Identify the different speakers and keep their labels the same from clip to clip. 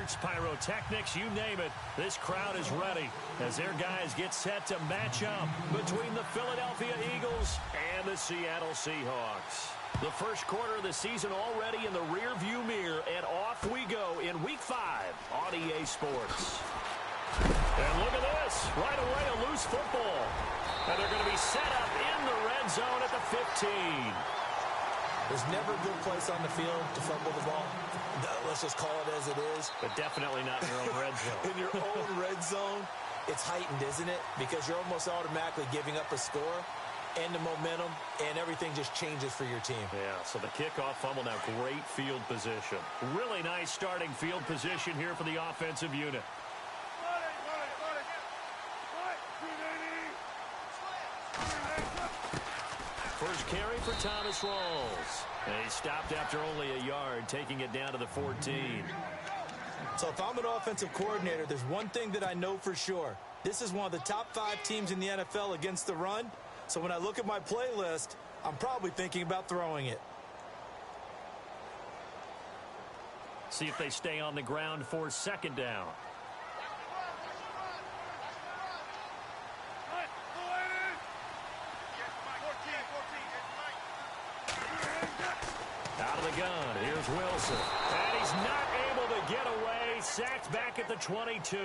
Speaker 1: fireworks, pyrotechnics, you name it. This crowd is ready as their guys get set to match up between the Philadelphia Eagles and the Seattle Seahawks. The first quarter of the season already in the rearview mirror, and off we go in Week 5 on EA Sports. And look at this. Right away, a loose football. And they're going to be set up in the red zone at the 15.
Speaker 2: There's never a good place on the field to fumble the ball. Let's just call it as it is.
Speaker 1: But definitely not in your own red zone.
Speaker 2: In your own red zone, it's heightened, isn't it? Because you're almost automatically giving up a score and the momentum, and everything just changes for your team.
Speaker 1: Yeah, so the kickoff fumble now, great field position. Really nice starting field position here for the offensive unit. First carry for Thomas Rawls. And he stopped after only a yard, taking it down to the 14.
Speaker 2: So if I'm an offensive coordinator, there's one thing that I know for sure. This is one of the top 5 teams in the NFL against the run. So when I look at my playlist, I'm probably thinking about throwing it.
Speaker 1: See if they stay on the ground for second down. Out of the gun, here's Wilson. And he's not able to get away. Sacked back at the 22.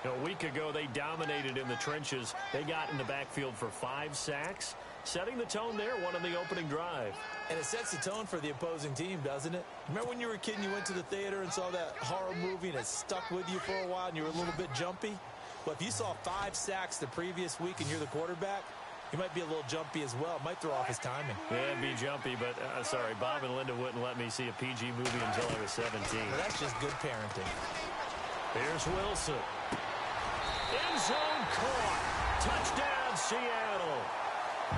Speaker 1: A week ago, they dominated in the trenches. They got in the backfield for 5 sacks, setting the tone there, one on the opening drive.
Speaker 2: And it sets the tone for the opposing team, doesn't it? Remember when you were a kid and you went to the theater and saw that horror movie and it stuck with you for a while and you were a little bit jumpy? Well, if you saw 5 sacks the previous week and you're the quarterback, you might be a little jumpy as well. It might throw off his timing.
Speaker 1: Yeah, it'd be jumpy, but sorry, Bob and Linda wouldn't let me see a PG movie until I was 17.
Speaker 2: Well, that's just good parenting.
Speaker 1: Here's Wilson. End zone caught. Touchdown, Seattle.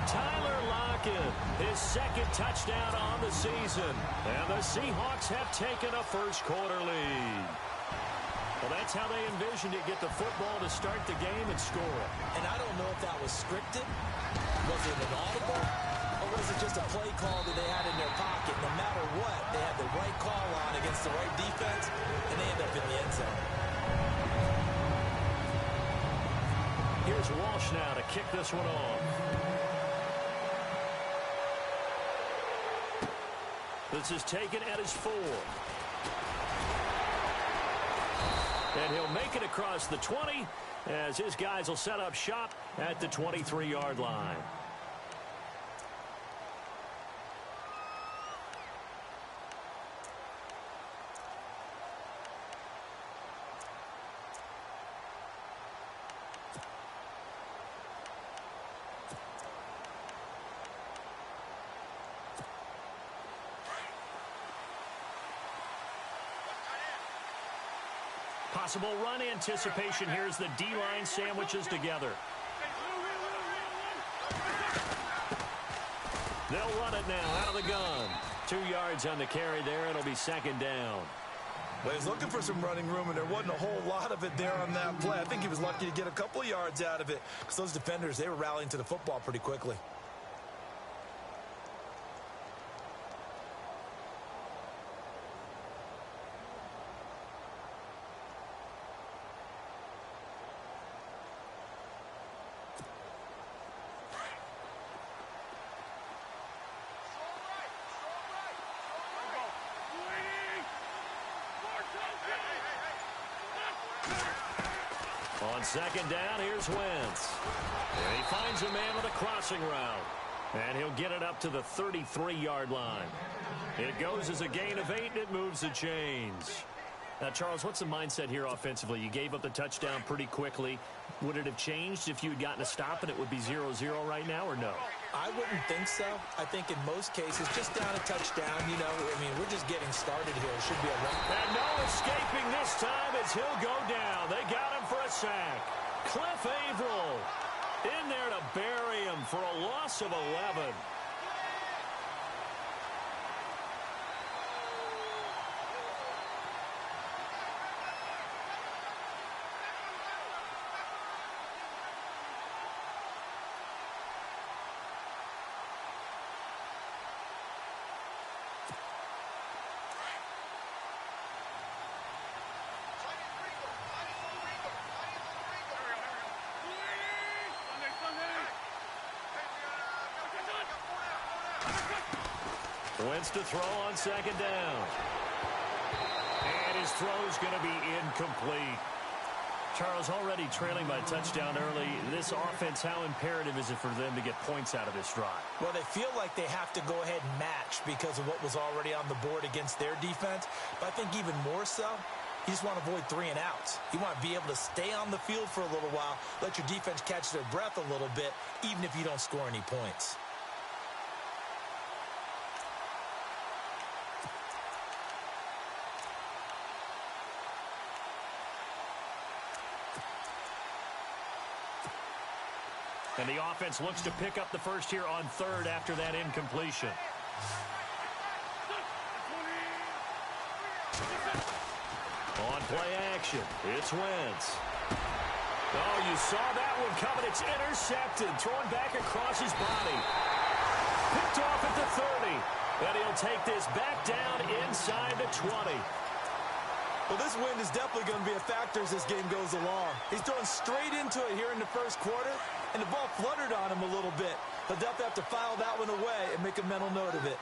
Speaker 1: Tyler Lockett, his second touchdown on the season. And the Seahawks have taken a first quarter lead. Well, that's how they envisioned it, get the football to start the game and score.
Speaker 2: And I don't know if that was scripted. Was it an audible? Or was it just a play call that they had in their pocket? No matter what, they had the right call on against the right defense, and they end up in the end zone.
Speaker 1: Here's Walsh now to kick this one off. This is taken at his 4. And he'll make it across the 20 as his guys will set up shop at the 23-yard line. Possible run anticipation. Here's the D-line sandwiches together. They'll run it now out of the gun. 2 yards on the carry there. It'll be second down.
Speaker 2: Well, he's looking for some running room, and there wasn't a whole lot of it there on that play. I think he was lucky to get a couple of yards out of it because those defenders, they were rallying to the football pretty quickly.
Speaker 1: On second down, here's Wentz. And he finds a man with a crossing route. And he'll get it up to the 33-yard line. It goes as a gain of 8, and it moves the chains. Now, Charles, what's the mindset here offensively? You gave up the touchdown pretty quickly. Would it have changed if you had gotten a stop and it would be 0-0 right now, or no?
Speaker 2: I wouldn't think so. I think in most cases, just down a touchdown, you know, I mean, we're just getting started here. It should be a run.
Speaker 1: And no escaping this time as he'll go down. They got him for a sack. Cliff Averill in there to bury him for a loss of 11. Wentz to throw on second down. And his throw's going to be incomplete. Charles, already trailing by a touchdown early. This offense, how imperative is it for them to get points out of this drive?
Speaker 2: Well, they feel like they have to go ahead and match because of what was already on the board against their defense. But I think even more so, you just want to avoid 3 and outs. You want to be able to stay on the field for a little while, let your defense catch their breath a little bit, even if you don't score any points.
Speaker 1: And the offense looks to pick up the first here on third after that incompletion. On play action, it's Wentz. Oh, you saw that one coming. It's intercepted. Throwing back across his body. Picked off at the 30. And he'll take this back down inside the 20.
Speaker 2: Well, this wind is definitely going to be a factor as this game goes along. He's throwing straight into it here in the first quarter, and the ball fluttered on him a little bit. He'll definitely have to file that one away and make a mental note of it.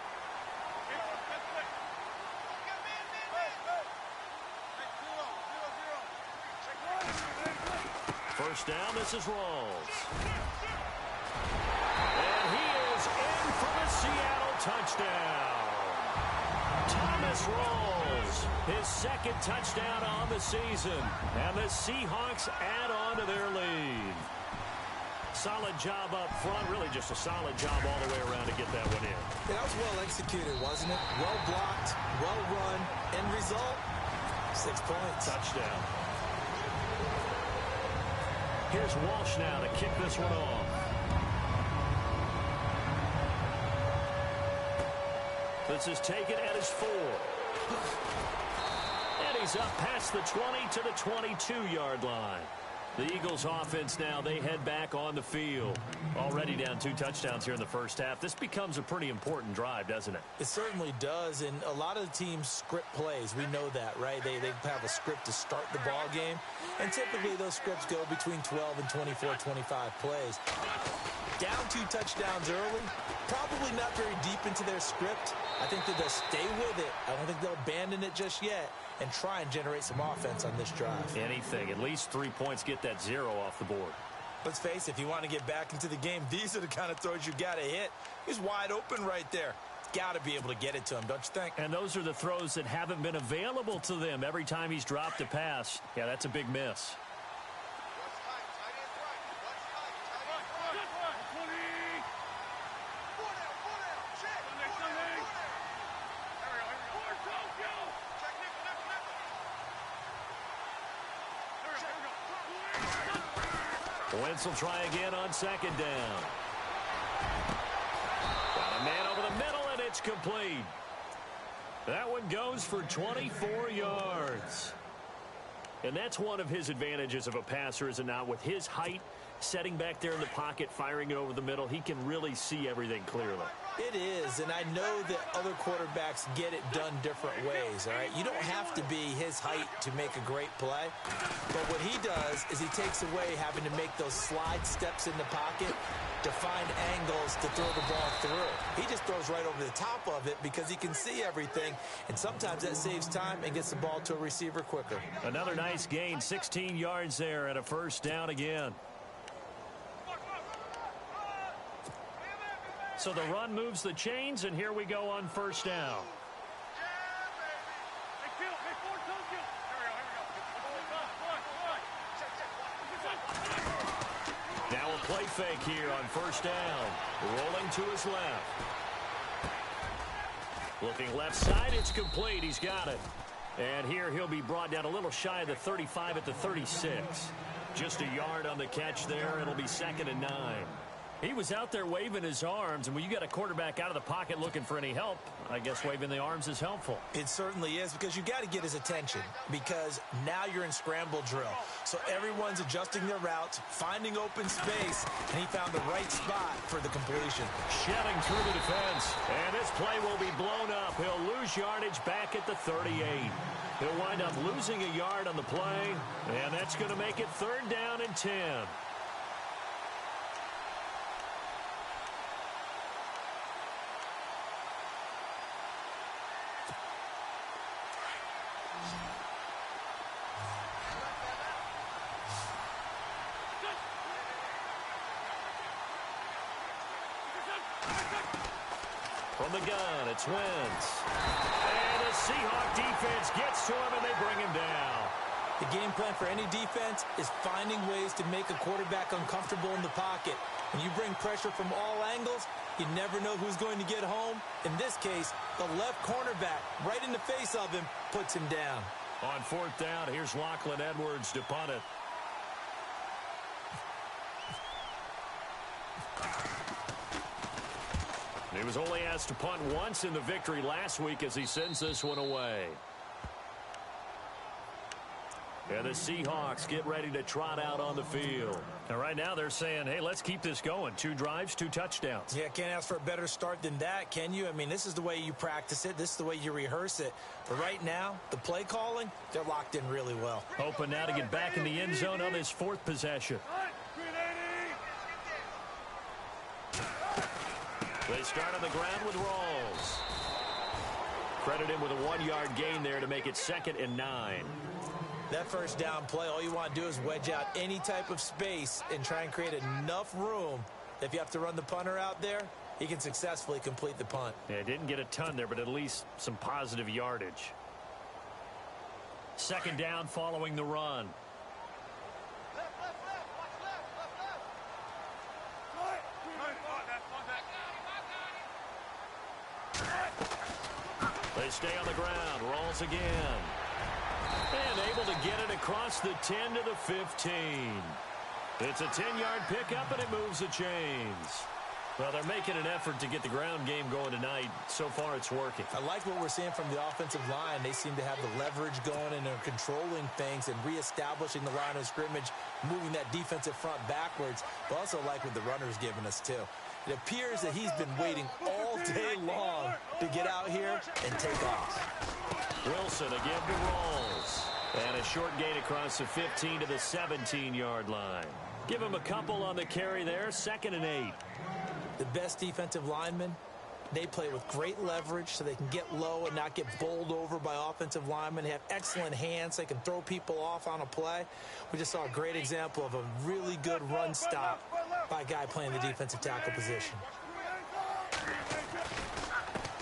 Speaker 1: First down, this is Rawls. And he is in for the Seattle touchdown. Thomas Rawls, his second touchdown on the season. And the Seahawks add on to their lead. Solid job up front, really just a solid job all the way around to get that one in.
Speaker 2: Yeah, that was well executed, wasn't it? Well blocked, well run. End result, 6 points.
Speaker 1: Touchdown. Here's Walsh now to kick this one off. This is taken at his 4. And he's up past the 20 to the 22-yard line. The Eagles offense now, they head back on the field. Already down 2 touchdowns here in the first half. This becomes a pretty important drive, doesn't it?
Speaker 2: It certainly does, and a lot of the teams script plays. We know that, right? They have a script to start the ball game, and typically those scripts go between 12 and 24, 25 plays. Down 2 touchdowns early, probably not very deep into their script. I think that they'll stay with it. I don't think they'll abandon it just yet and try and generate some offense on this drive.
Speaker 1: Anything. At least 3 points, get that 0 off the board.
Speaker 2: Let's face it, if you want to get back into the game, these are the kind of throws you got to hit. He's wide open right there. Got to be able to get it to him, don't you think?
Speaker 1: And those are the throws that haven't been available to them every time he's dropped a pass. Yeah, that's a big miss. Wentz will try again on second down. Got a man over the middle, and it's complete. That one goes for 24 yards. And that's one of his advantages of a passer, is it not? With his height, setting back there in the pocket, firing it over the middle, he can really see everything clearly.
Speaker 2: It is, and I know that other quarterbacks get it done different ways, all right? You don't have to be his height to make a great play, but what he does is he takes away having to make those slide steps in the pocket to find angles to throw the ball through. He just throws right over the top of it because he can see everything, and sometimes that saves time and gets the ball to a receiver quicker.
Speaker 1: Another nice gain, 16 yards there, and a first down again. So the run moves the chains, and here we go on first down. Now a play fake here on first down. Rolling to his left. Looking left side, it's complete. He's got it. And here he'll be brought down a little shy of the 35 at the 36. Just a yard on the catch there. It'll be 2nd and 9. He was out there waving his arms, and when you got a quarterback out of the pocket looking for any help, I guess waving the arms is helpful.
Speaker 2: It certainly is, because you got to get his attention, because now you're in scramble drill. So everyone's adjusting their routes, finding open space, and he found the right spot for the completion.
Speaker 1: Shedding through the defense, and this play will be blown up. He'll lose yardage back at the 38. He'll wind up losing a yard on the play, and that's going to make it 3rd down and 10. From the gun, it's Wentz. And the Seahawk defense gets to him, and they bring him down.
Speaker 2: The game plan for any defense is finding ways to make a quarterback uncomfortable in the pocket. When you bring pressure from all angles, you never know who's going to get home. In this case, the left cornerback, right in the face of him, puts him down.
Speaker 1: On fourth down, here's Lachlan Edwards to punt it. He was only asked to punt once in the victory last week as he sends this one away. And the Seahawks get ready to trot out on the field. And right now they're saying, hey, let's keep this going. 2 drives, 2 touchdowns.
Speaker 2: Yeah, can't ask for a better start than that, can you? I mean, this is the way you practice it. This is the way you rehearse it. But right now, the play calling, they're locked in really well.
Speaker 1: Hoping now to get back in the end zone on his 4th possession. They start on the ground with Rawls. Credit him with a 1-yard gain there to make it 2nd and 9.
Speaker 2: That first down play, all you want to do is wedge out any type of space and try and create enough room that if you have to run the punter out there, he can successfully complete the punt.
Speaker 1: Yeah, didn't get a ton there, but at least some positive yardage. 2nd down following the run. They stay on the ground. Rawls again. And able to get it across the 10 to the 15. It's a 10-yard pickup, and it moves the chains. Well, they're making an effort to get the ground game going tonight. So far, it's working.
Speaker 2: I like what we're seeing from the offensive line. They seem to have the leverage going, and they're controlling things and reestablishing the line of scrimmage, moving that defensive front backwards. But also like what the runner's giving us, too. It appears that he's been waiting all day long to get out here and take off.
Speaker 1: Wilson again to Rawls. And a short gain across the 15 to the 17-yard line. Give him a couple on the carry there. 2nd and 8.
Speaker 2: The best defensive linemen, they play with great leverage so they can get low and not get bowled over by offensive linemen. They have excellent hands. They can throw people off on a play. We just saw a great example of a really good run stop by a guy playing the defensive tackle position.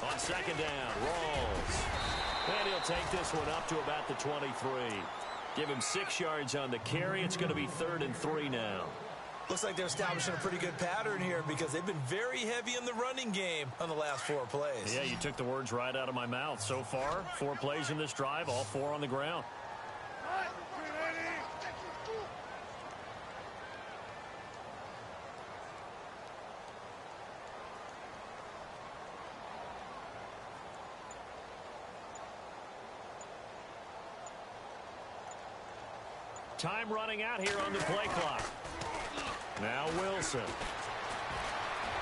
Speaker 1: On 2nd down, Rawls. And he'll take this one up to about the 23. Give him 6 yards on the carry. It's going to be 3rd and 3 now.
Speaker 2: Looks like they're establishing a pretty good pattern here because they've been very heavy in the running game on the last 4 plays.
Speaker 1: Yeah, you took the words right out of my mouth. So far, 4 plays in this drive, all 4 on the ground. Time running out here on the play clock. Now Wilson.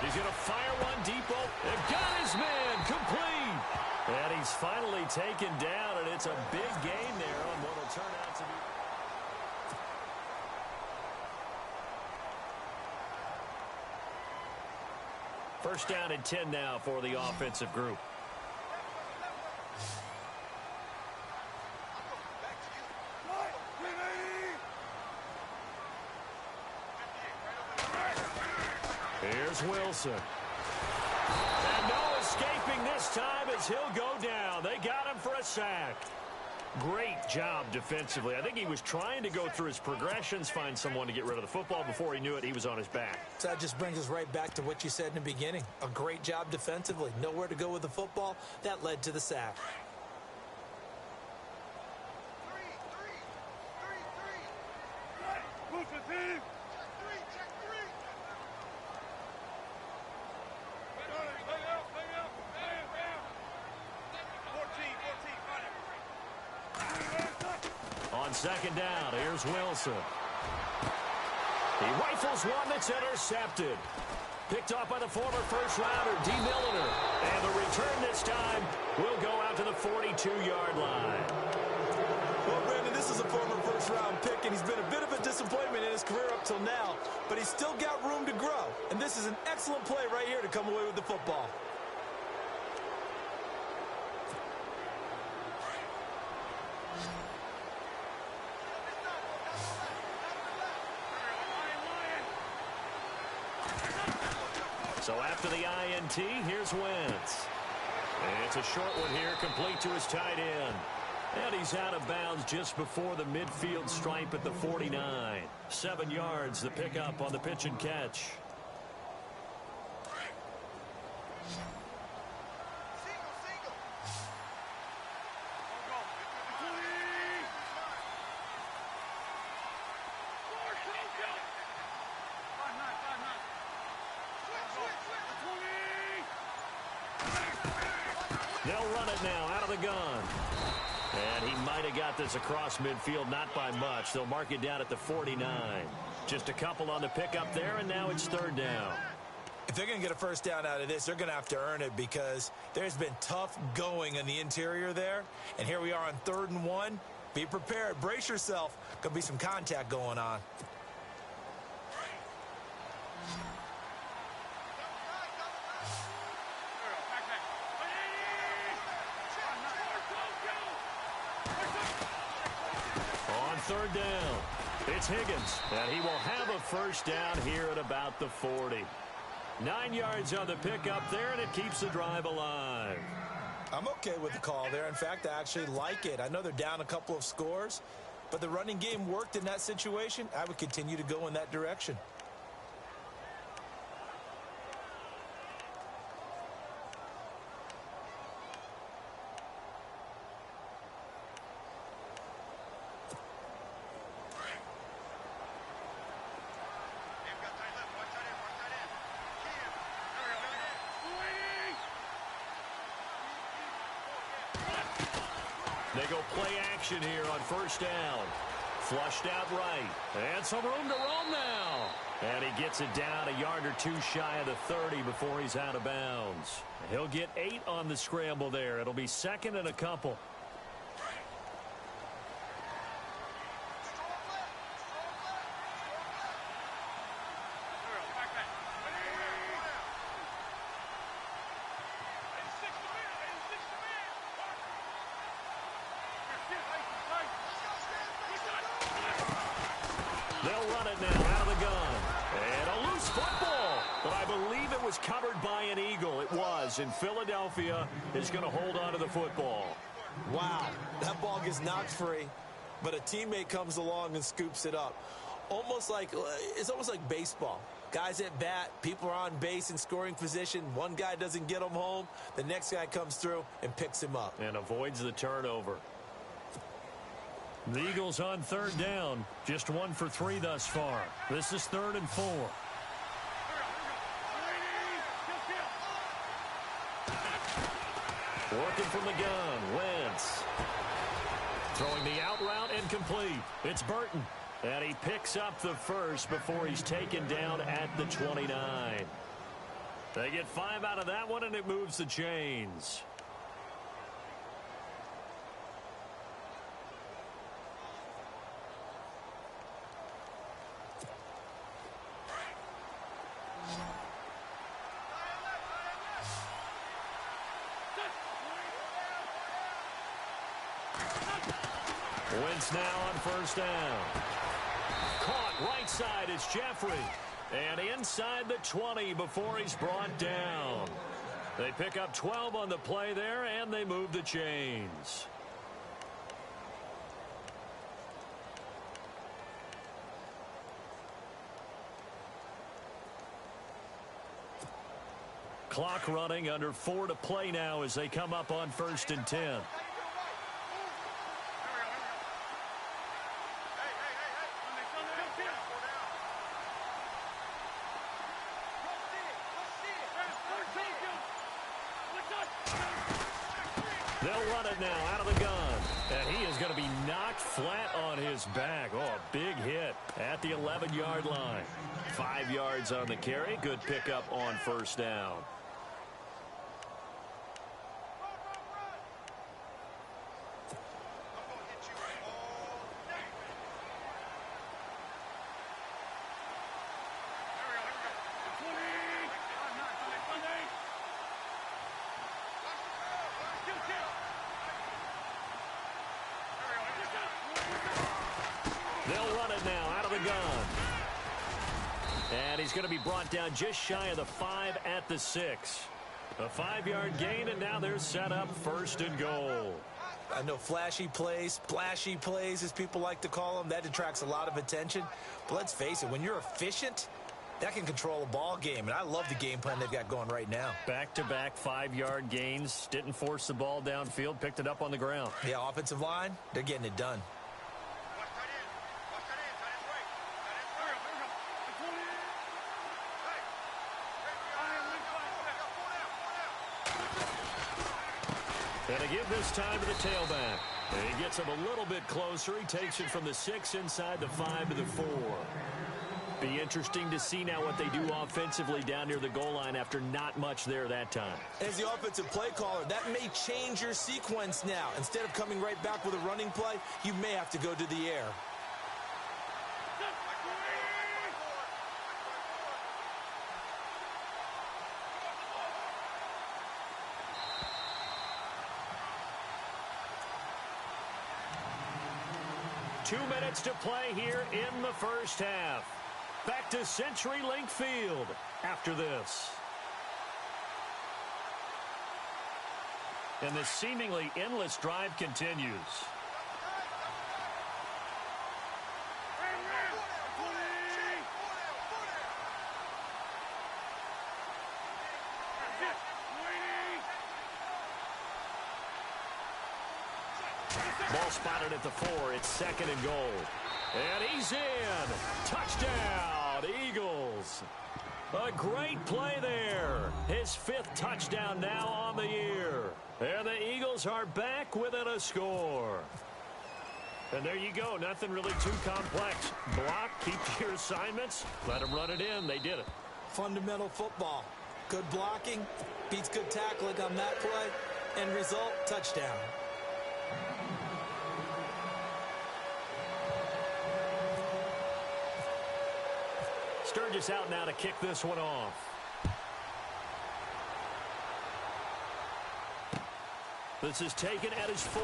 Speaker 1: He's going to fire one deep. And got his man complete. And he's finally taken down, and it's a big gain there on what will turn out to be. First down and 10 now for the offensive group. Here's Wilson. And no escaping this time as he'll go down. They got him for a sack. Great job defensively. I think he was trying to go through his progressions, find someone to get rid of the football. Before he knew it, he was on his back.
Speaker 2: So that just brings us right back to what you said in the beginning. A great job defensively. Nowhere to go with the football. That led to the sack.
Speaker 1: On 2nd down, here's Wilson. He rifles one that's intercepted. Picked off by the former first-rounder, D. Milliner. And the return this time will go out to the 42-yard line.
Speaker 2: Well, Brandon, this is a former first-round pick, and he's been a bit of a disappointment in his career up till now. But he's still got room to grow. And this is an excellent play right here to come away with the football.
Speaker 1: So after the INT, here's Wentz. And it's a short one here, complete to his tight end. And he's out of bounds just before the midfield stripe at the 49. 7 yards, the pickup on the pitch and catch. They'll run it now out of the gun. And he might have got this across midfield, not by much. They'll mark it down at the 49. Just a couple on the pickup there, and now it's 3rd down.
Speaker 2: If they're going to get a first down out of this, they're going to have to earn it because there's been tough going in the interior there. And here we are on 3rd and 1. Be prepared. Brace yourself. Could be some contact going on.
Speaker 1: On 3rd down, it's Higgins, and he will have a first down here at about the 40. 9 yards on the pickup there, and it keeps the drive alive.
Speaker 2: I'm okay with the call there. In fact, I actually like it. I know they're down a couple of scores, but the running game worked in that situation. I would continue to go in that direction.
Speaker 1: They go play action here on 1st down. Flushed out right. And some room to roam now. And he gets it down a yard or 2 shy of the 30 before he's out of bounds. He'll get 8 on the scramble there. It'll be 2nd and a couple. They'll run it now out of the gun. And a loose football. But I believe it was covered by an Eagle. It was. And Philadelphia is going to hold on to the football.
Speaker 2: Wow. That ball gets knocked free, but a teammate comes along and scoops it up. It's almost like baseball. Guys at bat, people are on base in scoring position. One guy doesn't get him home. The next guy comes through and picks him up.
Speaker 1: And avoids the turnover. The Eagles on 3rd down. Just 1 for 3 thus far. This is 3rd and 4. Working from the gun. Wentz. Throwing the out route incomplete. It's Burton. And he picks up the first before he's taken down at the 29. They get 5 out of that one, and it moves the chains. Wentz now on 1st down. Caught right side is Jeffrey. And inside the 20 before he's brought down. They pick up 12 on the play there, and they move the chains. Clock running, under 4 to play now as they come up on 1st and 10. They'll run it now out of the gun. And he is going to be knocked flat on his back. Oh, a big hit at the 11-yard line. 5 yards on the carry. Good pickup on 1st down. They'll run it now out of the gun. And he's going to be brought down just shy of the 5 at the 6. A 5-yard gain, and now they're set up 1st and goal.
Speaker 2: I know flashy plays, splashy plays, as people like to call them, that attracts a lot of attention. But let's face it, when you're efficient, that can control a ball game. And I love the game plan they've got going right now.
Speaker 1: Back-to-back 5-yard gains. Didn't force the ball downfield. Picked it up on the ground.
Speaker 2: Yeah, offensive line, they're getting it done.
Speaker 1: And to give this time to the tailback. And he gets him a little bit closer. He takes it from the 6 inside the 5 to the 4. Be interesting to see now what they do offensively down near the goal line after not much there that time.
Speaker 2: As the offensive play caller, that may change your sequence now. Instead of coming right back with a running play, you may have to go to the air.
Speaker 1: Two minutes to play here in the first half. Back to CenturyLink Field after this. And the seemingly endless drive continues. Ball spotted at the 4. It's 2nd and goal. And he's in. Touchdown, Eagles. A great play there. His 5th touchdown now on the year. And the Eagles are back within a score. And there you go. Nothing really too complex. Block, keep to your assignments. Let them run it in. They did it.
Speaker 2: Fundamental football. Good blocking beats good tackling on that play. End result, touchdown.
Speaker 1: Sturgis out now to kick this one off. This is taken at his 4.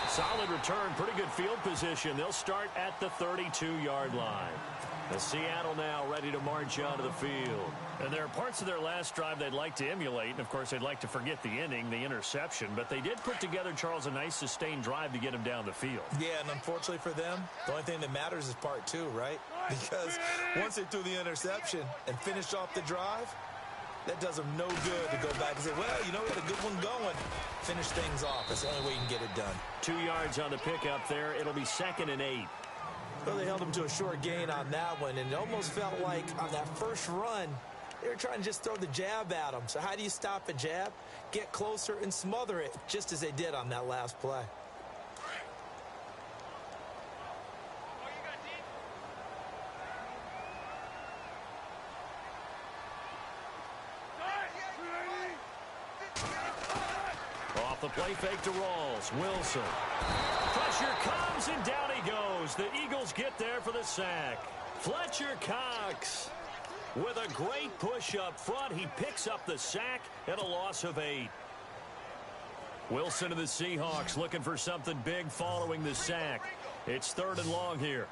Speaker 1: Solid return, pretty good field position. They'll start at the 32-yard line. The Seattle now ready to march onto the field. And there are parts of their last drive they'd like to emulate. And, of course, they'd like to forget the inning, the interception. But they did put together, Charles, a nice sustained drive to get him down the field.
Speaker 2: Yeah, and unfortunately for them, the only thing that matters is part 2, right? Because once they threw the interception and finished off the drive, that does them no good to go back and say, well, you know, we had a good one going. Finish things off. That's the only way you can get it done.
Speaker 1: 2 yards on the pickup there. It'll be 2nd and 8.
Speaker 2: Well, they held him to a short gain on that one, and it almost felt like on that first run, they were trying to just throw the jab at him. So how do you stop a jab? Get closer and smother it, just as they did on that last play.
Speaker 1: Off the play fake to Rawls. Wilson. Pressure comes, and down he goes. The Eagles get there for the sack. Fletcher Cox with a great push up front. He picks up the sack and a loss of 8. Wilson and the Seahawks looking for something big following the sack. It's 3rd and long here.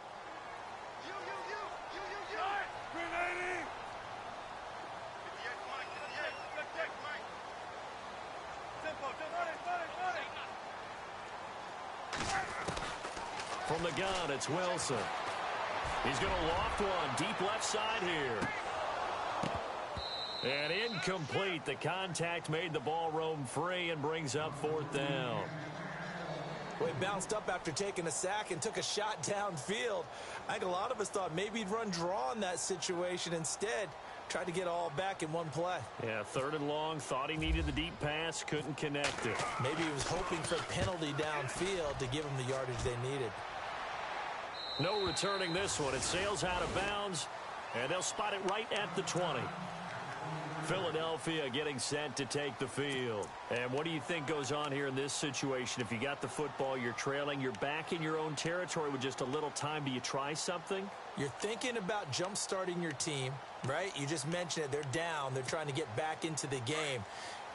Speaker 1: From the gun, it's Wilson. He's going to loft one deep left side here. And incomplete. The contact made the ball roam free and brings up 4th down.
Speaker 2: Well, he bounced up after taking a sack and took a shot downfield. I think a lot of us thought maybe he'd run draw in that situation. Instead, tried to get all back in one play.
Speaker 1: Yeah, 3rd and long. Thought he needed the deep pass. Couldn't connect it.
Speaker 2: Maybe he was hoping for a penalty downfield to give him the yardage they needed.
Speaker 1: No returning this one. It sails out of bounds, and they'll spot it right at the 20. Philadelphia getting set to take the field. And what do you think goes on here in this situation? If you got the football, you're trailing, you're back in your own territory with just a little time. Do you try something?
Speaker 2: You're thinking about jump-starting your team, right? You just mentioned it. They're down. They're trying to get back into the game.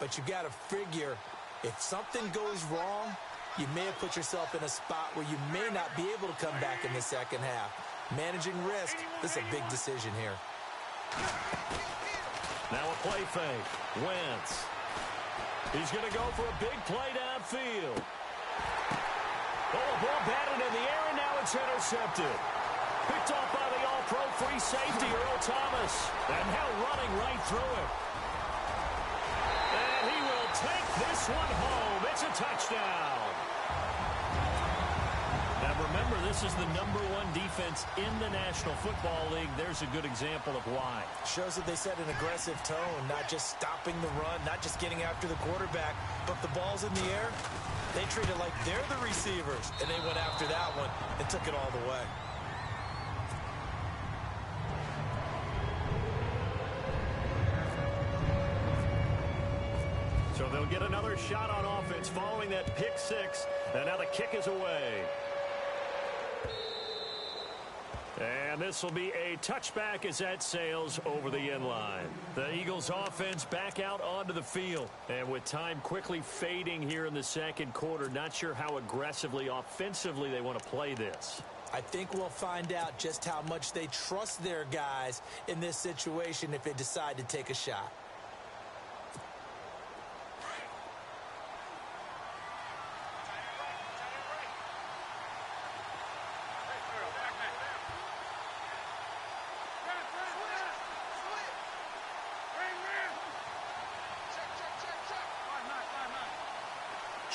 Speaker 2: But you got to figure if something goes wrong, you may have put yourself in a spot where you may not be able to come back in the second half. managing risk. This is a big decision here.
Speaker 1: Now a play fake. Wentz. He's going to go for a big play downfield. Oh, a ball batted in the air, and now it's intercepted. Picked off by the all-pro free safety, Earl Thomas. And now running right through it. And he will take this one home. It's a touchdown. Now, remember, this is the #1 defense in the National Football League. There's a good example of why.
Speaker 2: Shows that they set an aggressive tone, not just stopping the run, not just getting after the quarterback, but the ball's in the air. They treat it like they're the receivers, and they went after that one and took it all the way.
Speaker 1: So they'll get another shot on offense following that pick six, and now the kick is away. And this will be a touchback as that sails over the end line. The Eagles offense back out onto the field. And with time quickly fading here in the second quarter, not sure how aggressively, offensively they want to play this.
Speaker 2: I think we'll find out just how much they trust their guys in this situation if they decide to take a shot.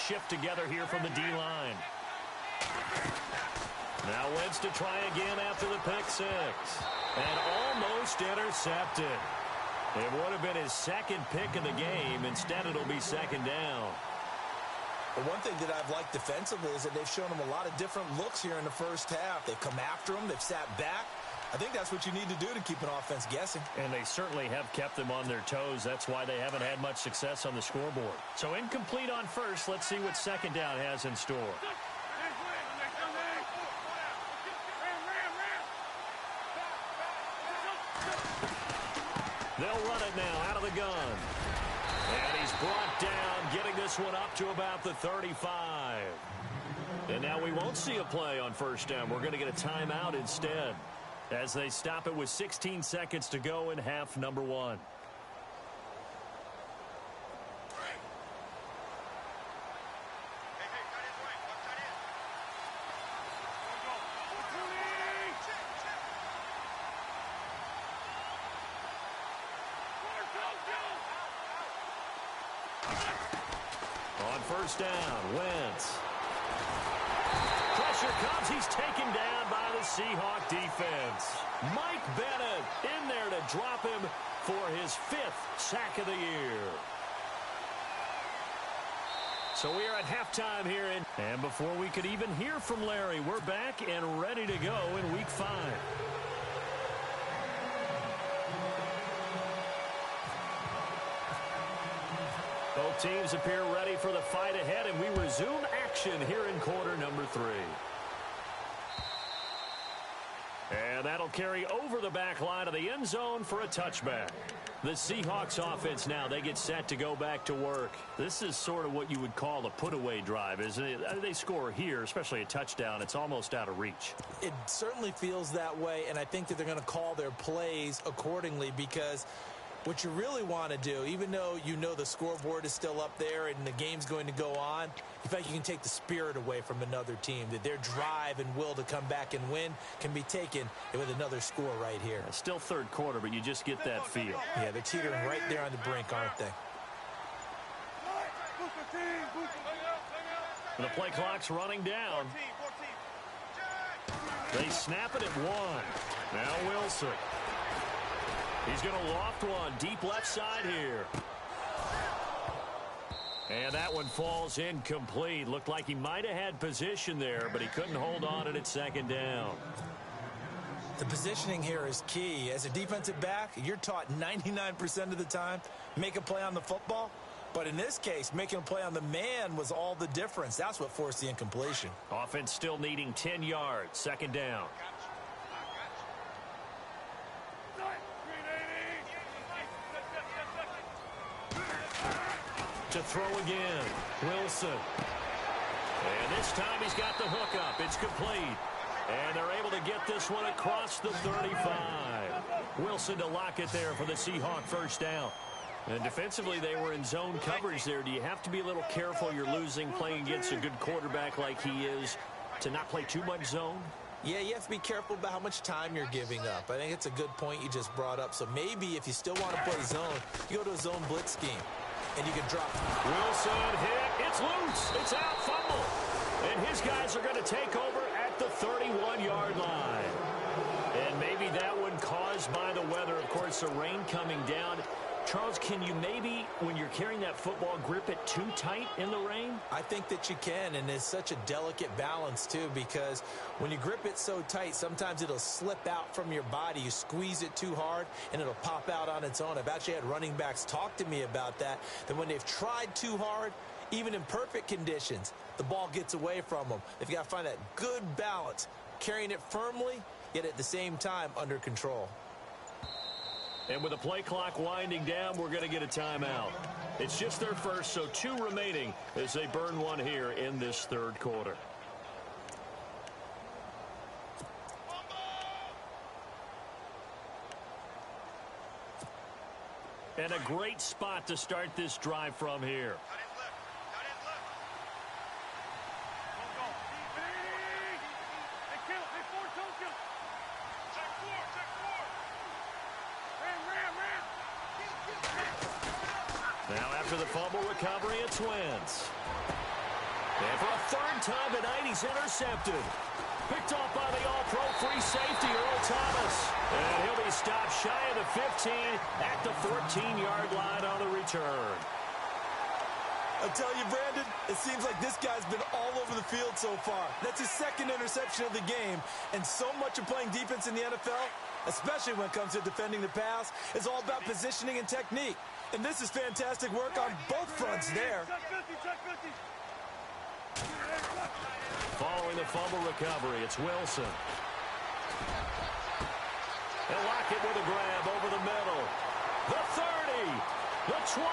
Speaker 1: Shift together here from the D-line. Now Wentz to try again after the pick six. And almost intercepted. It would have been his second pick of the game. Instead, it'll be second down.
Speaker 2: The one thing that I've liked defensively is that they've shown him a lot of different looks here in the first half. They've come after him. They've sat back. I think that's what you need to do to keep an offense guessing.
Speaker 1: And they certainly have kept them on their toes. That's why they haven't had much success on the scoreboard. So incomplete on first. Let's see what second down has in store. They'll run it now out of the gun. And he's brought down, getting this one up to about the 35. And now we won't see a play on first down. We're going to get a timeout instead, as they stop it with 16 seconds to go in half number one. On first down, Wentz. Pressure comes. He's taken down by the Seahawk defense. Mike Bennett in there to drop him for his 5th sack of the year. So we are at halftime here. And before we could even hear from Larry, we're back and ready to go in Week 5. Both teams appear ready for the fight ahead, and we resume action here in quarter number 3. And that'll carry over the back line of the end zone for a touchback. The Seahawks offense now, they get set to go back to work. This is sort of what you would call a put-away drive, isn't it? They score here, especially a touchdown. It's almost out of reach.
Speaker 2: It certainly feels that way, and I think that they're going to call their plays accordingly, because what you really want to do, even though you know the scoreboard is still up there and the game's going to go on, you feel like you can take the spirit away from another team, that their drive and will to come back and win can be taken with another score right here.
Speaker 1: Still third quarter, but you just get that feel.
Speaker 2: Yeah, they're teetering right there on the brink, aren't they?
Speaker 1: And the play clock's running down. They snap it at 1. Now Wilson. He's going to loft one deep left side here. And that one falls incomplete. Looked like he might have had position there, but he couldn't hold on to it at second down.
Speaker 2: The positioning here is key. As a defensive back, you're taught 99% of the time, make a play on the football. But in this case, making a play on the man was all the difference. That's what forced the incompletion.
Speaker 1: Offense still needing 10 yards. Second down. To throw again, Wilson. And this time he's got the hook up. It's complete. And they're able to get this one across the 35. Wilson to lock it there for the Seahawk first down. And defensively, they were in zone coverage there. Do you have to be a little careful? You're losing playing against a good quarterback like he is to not play too much zone?
Speaker 2: Yeah, you have to be careful about how much time you're giving up. I think it's a good point you just brought up. So maybe if you still want to play zone, you go to a zone blitz scheme, and you can drop.
Speaker 1: Wilson hit. It's loose. It's out. Fumble. And his guys are going to take over at the 31-yard line. And maybe that one caused by the weather. Of course, the rain coming down. Charles, can you maybe, when you're carrying that football, grip it too tight in the rain?
Speaker 2: I think that you can, and it's such a delicate balance, too, because when you grip it so tight, sometimes it'll slip out from your body. You squeeze it too hard, and it'll pop out on its own. I've actually had running backs talk to me about that when they've tried too hard, even in perfect conditions, the ball gets away from them. They've got to find that good balance, carrying it firmly, yet at the same time under control.
Speaker 1: And with the play clock winding down, we're going to get a timeout. It's just their first, so 2 remaining as they burn one here in this third quarter. And a great spot to start this drive from here. Now after the fumble recovery, it's Wentz. And for a third time tonight, he's intercepted. Picked off by the all-pro free safety, Earl Thomas. And he'll be stopped shy of the 15 at the 14-yard line on the return.
Speaker 2: I'll tell you, Brandon, it seems like this guy's been all over the field so far. That's his second interception of the game. And so much of playing defense in the NFL, especially when it comes to defending the pass, is all about positioning and technique. And this is fantastic work on both fronts there.
Speaker 1: Following the fumble recovery, it's Wilson. They'll lock it with a grab over the middle. The 30, the 20,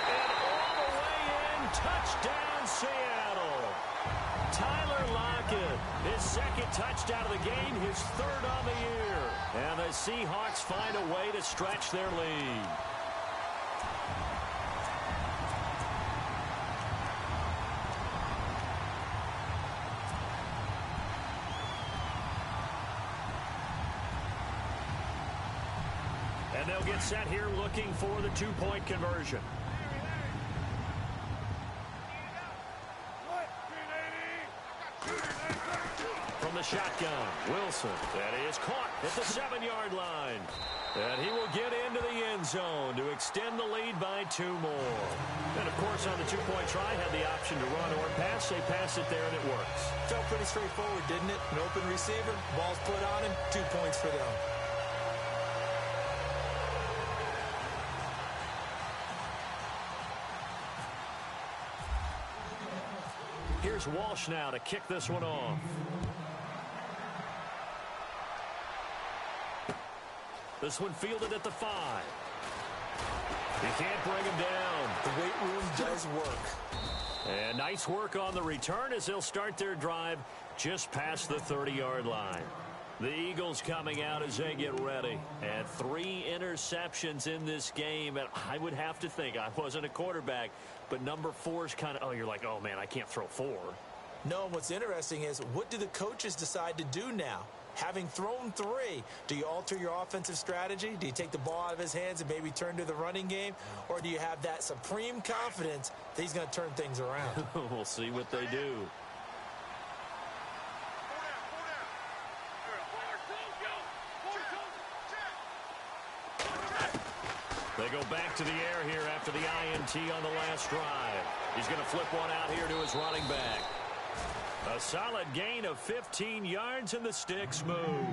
Speaker 1: and all the way in, touchdown Seattle. Tyler Lockett, his second touchdown of the game, his third on the year. And the Seahawks find a way to stretch their lead. And they'll get set here looking for the 2-point conversion. From the shotgun, Wilson. That is caught at the 7-yard line. And he will get into the end zone to extend the lead by 2 more. And, of course, on the 2-point try, had the option to run or pass. They pass it there, and it works.
Speaker 2: Felt pretty straightforward, didn't it? An open receiver, ball's put on him, 2 points for them.
Speaker 1: Here's Walsh now to kick this one off. This one fielded at the 5. He can't bring him down.
Speaker 2: The weight room does work.
Speaker 1: And nice work on the return as they'll start their drive just past the 30-yard line. The Eagles coming out as they get ready. And 3 interceptions in this game. And I would have to think, I wasn't a quarterback, but number 4 is kind of, oh, you're like, oh, man, I can't throw 4.
Speaker 2: No, and what's interesting is, what do the coaches decide to do now? Having thrown 3, do you alter your offensive strategy? Do you take the ball out of his hands and maybe turn to the running game? Or do you have that supreme confidence that he's going to turn things around?
Speaker 1: We'll see what they do. They go back to the air here after the INT on the last drive. He's going to flip one out here to his running back. A solid gain of 15 yards, and the sticks move.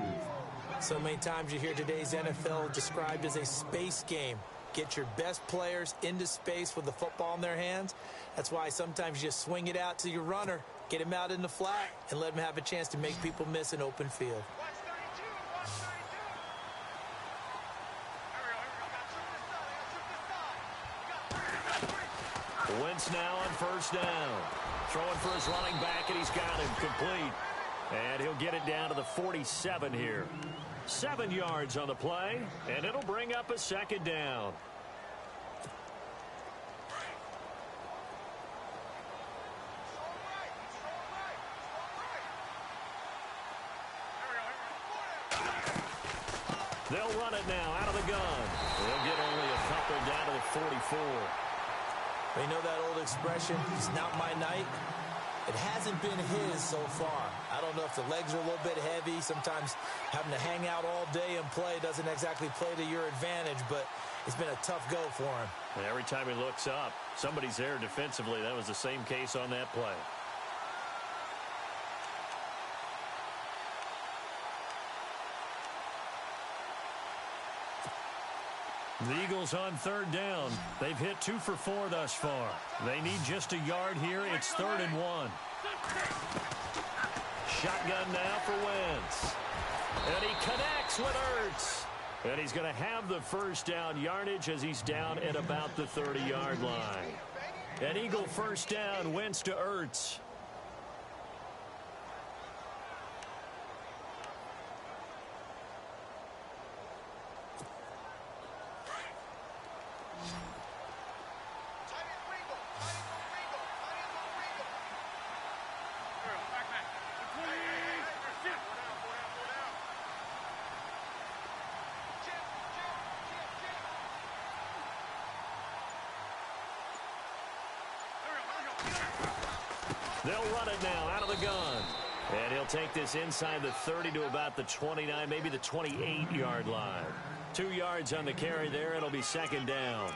Speaker 2: So many times you hear today's NFL described as a space game. Get your best players into space with the football in their hands. That's why sometimes you just swing it out to your runner, get him out in the flat, and let him have a chance to make people miss an open field.
Speaker 1: Wentz now on first down. Throwing for his running back, and he's got him complete. And he'll get it down to the 47 here. 7 yards on the play, and it'll bring up a second down. They'll run it now out of the gun. They'll get only a couple down to the 44.
Speaker 2: You know that old expression, it's not my night? It hasn't been his so far. I don't know if the legs are a little bit heavy. Sometimes having to hang out all day and play doesn't exactly play to your advantage, but it's been a tough go for him.
Speaker 1: And every time he looks up, somebody's there defensively. That was the same case on that play. The Eagles on third down. They've hit 2 for 4 thus far. They need just a yard here. It's 3rd and 1. Shotgun now for Wentz. And he connects with Ertz. And he's going to have the first down yardage as he's down at about the 30-yard line. An Eagle first down, Wentz to Ertz. They'll run it now out of the gun. And he'll take this inside the 30 to about the 29, maybe the 28-yard line. 2 yards on the carry there. It'll be second down.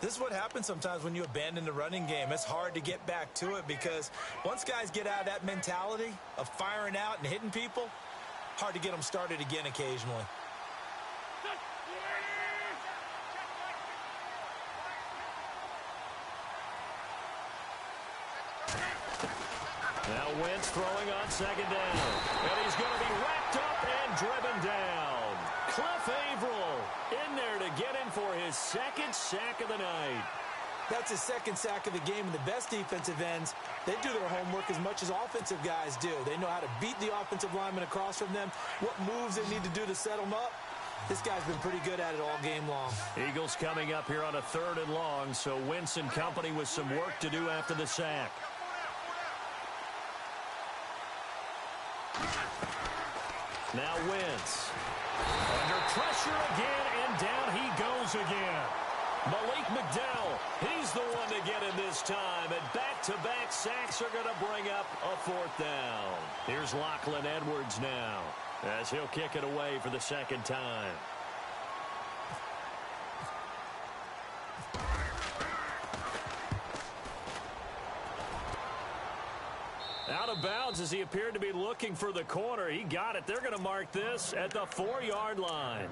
Speaker 2: This is what happens sometimes when you abandon the running game. It's hard to get back to it because once guys get out of that mentality of firing out and hitting people, hard to get them started again occasionally.
Speaker 1: Now Wentz throwing on second down. And he's going to be wrapped up and driven down. Cliff Averill in there to get him for his second sack of the night.
Speaker 2: That's his second sack of the game, and the best defensive ends, they do their homework as much as offensive guys do. They know how to beat the offensive lineman across from them, what moves they need to do to set them up. This guy's been pretty good at it all game long.
Speaker 1: Eagles coming up here on a 3rd and long, so Wentz and company with some work to do after the sack. Now Wentz. Under pressure again, and down he goes again. Malik McDowell, he's the one to get him this time, and back-to-back sacks are going to bring up a 4th down. Here's Lachlan Edwards now, as he'll kick it away for the second time. Out of bounds as he appeared to be looking for the corner. He got it. They're going to mark this at the 4-yard line.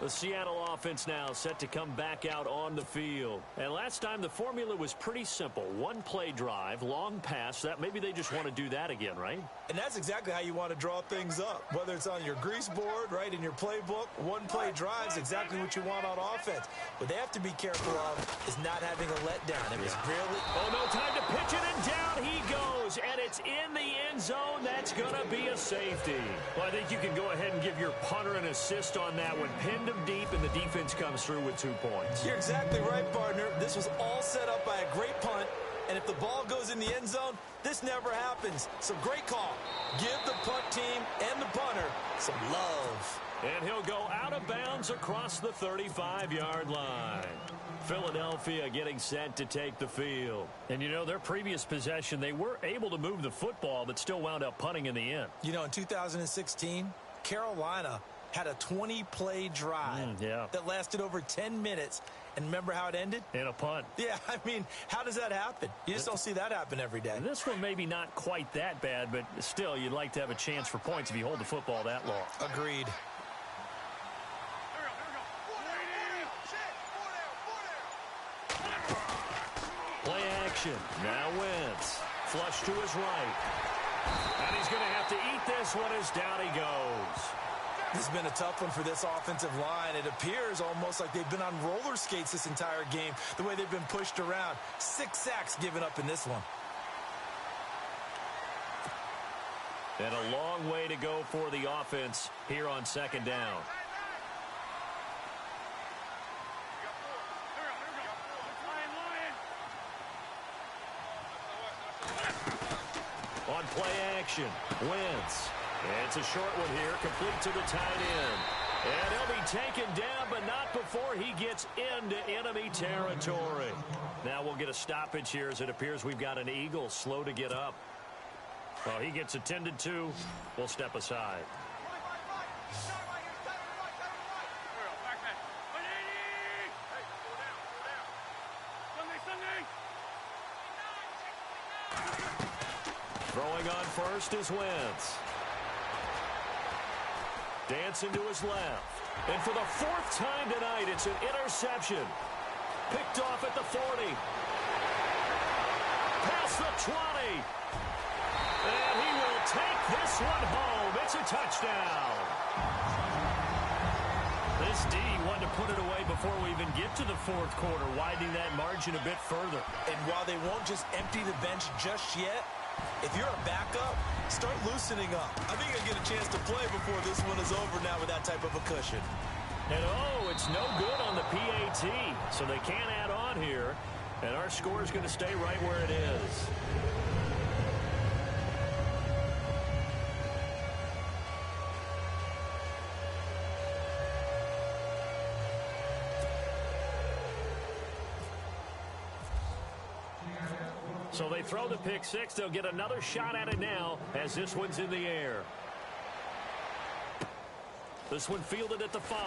Speaker 1: The Seattle offense now set to come back out on the field. And last time the formula was pretty simple. 1 play drive, long pass. That maybe they just want to do that again, right?
Speaker 2: And that's exactly how you want to draw things up. Whether it's on your grease board, right, in your playbook, 1 play drive is exactly what you want on offense. What they have to be careful of is not having a letdown. It was really...
Speaker 1: Oh, no, time to pitch it, and down he goes. And it's in the end zone. That's going to be a safety. Well, I think you can go ahead and give your punter an assist on that one. Pinned him deep, and the defense comes through with 2 points.
Speaker 2: You're exactly right, partner. This was all set up by a great punt. And if the ball goes in the end zone, this never happens. So great call. Give the punt team and the punter some love.
Speaker 1: And he'll go out of bounds across the 35-yard line. Philadelphia getting set to take the field. And, you know, their previous possession, they were able to move the football, but still wound up punting in the end.
Speaker 2: You know, in 2016, Carolina had a 20-play drive that lasted over 10 minutes. And remember how it ended?
Speaker 1: In a punt.
Speaker 2: Yeah, I mean, how does that happen? You just don't see that happen every day.
Speaker 1: This one maybe not quite that bad, but still, you'd like to have a chance for points if you hold the football that long.
Speaker 2: Agreed.
Speaker 1: Play action. Now Wentz. Flush to his right. And he's going to have to eat this one as down he goes.
Speaker 2: This has been a tough one for this offensive line. It appears almost like they've been on roller skates this entire game, the way they've been pushed around. 6 sacks given up in this one.
Speaker 1: And a long way to go for the offense here on second down. On play action, Wentz. It's a short one here, complete to the tight end. And he'll be taken down, but not before he gets into enemy territory. Now we'll get a stoppage here as it appears we've got an Eagle slow to get up. Well, he gets attended to. We'll step aside. Throwing on first is Wentz. Dancing to his left. And for the fourth time tonight, it's an interception. Picked off at the 40. Past the 20. And he will take this one home. It's a touchdown. This D wanted to put it away before we even get to the fourth quarter, widening that margin a bit further.
Speaker 2: And while they won't just empty the bench just yet, if you're a backup, start loosening up. I think you'll get a chance to play before this one is over now with that type of a cushion.
Speaker 1: And it's no good on the PAT, so they can't add on here. And our score is going to stay right where it is. So they throw the pick six. They'll get another shot at it now as this one's in the air. This one fielded at the 5.